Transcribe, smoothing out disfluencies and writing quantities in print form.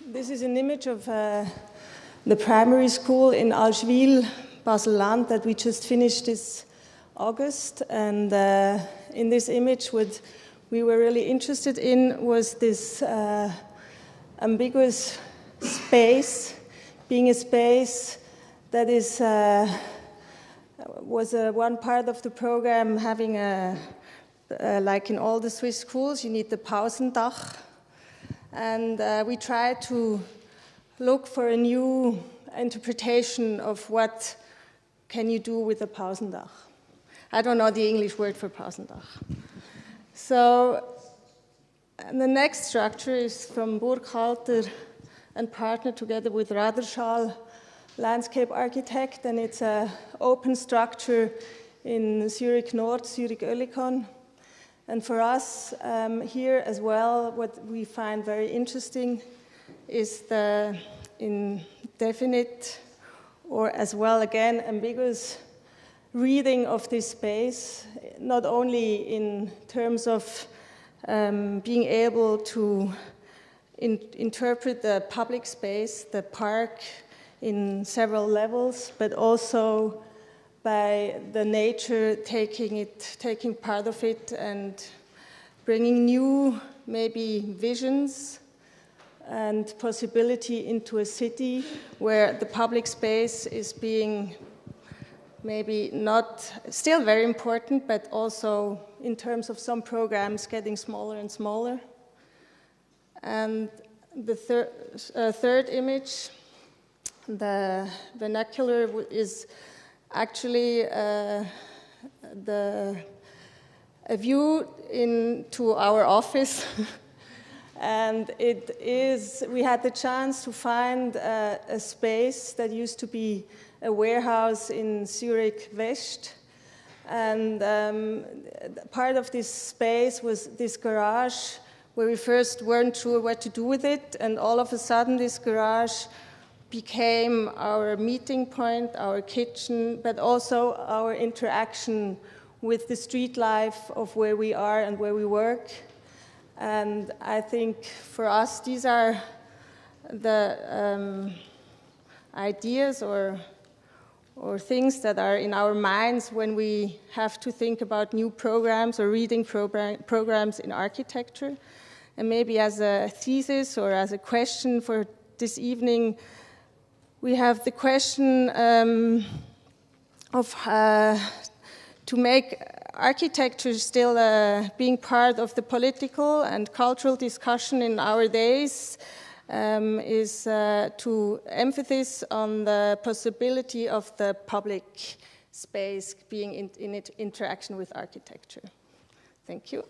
This is an image of the primary school in Allschwil, Basel-Land, that we just finished this August. And in this image, what we were really interested in was this ambiguous space, being a space that is was one part of the program having like in all the Swiss schools, you need the Pausendach. And we tried to look for a new interpretation of what can you do with a Pausendach. I don't know the English word for Pausendach. So and the next structure is from Burkhalter and partner together with Raderschall Landscape Architect, and it's an open structure in Zurich North, Zurich Oerlikon. And for us here as well, what we find very interesting is the indefinite, or as well again ambiguous, reading of this space, not only in terms of being able to interpret the public space, the park, in several levels, but also by the nature taking part of it and bringing new, maybe visions and possibility into a city where the public space is being maybe not, still very important, but also in terms of some programs getting smaller and smaller. And the third image, the vernacular, is actually a view into our office. And it is, we had the chance to find a space that used to be a warehouse in Zurich West. And part of this space was this garage where we first weren't sure what to do with it. And all of a sudden, this garage became our meeting point, our kitchen, but also our interaction with the street life of where we are and where we work. And I think for us, these are the ideas or things that are in our minds when we have to think about new programs or reading programs in architecture. And maybe as a thesis or as a question for this evening, we have the question of to make architecture still being part of the political and cultural discussion in our days is to emphasize on the possibility of the public space being in interaction with architecture. Thank you.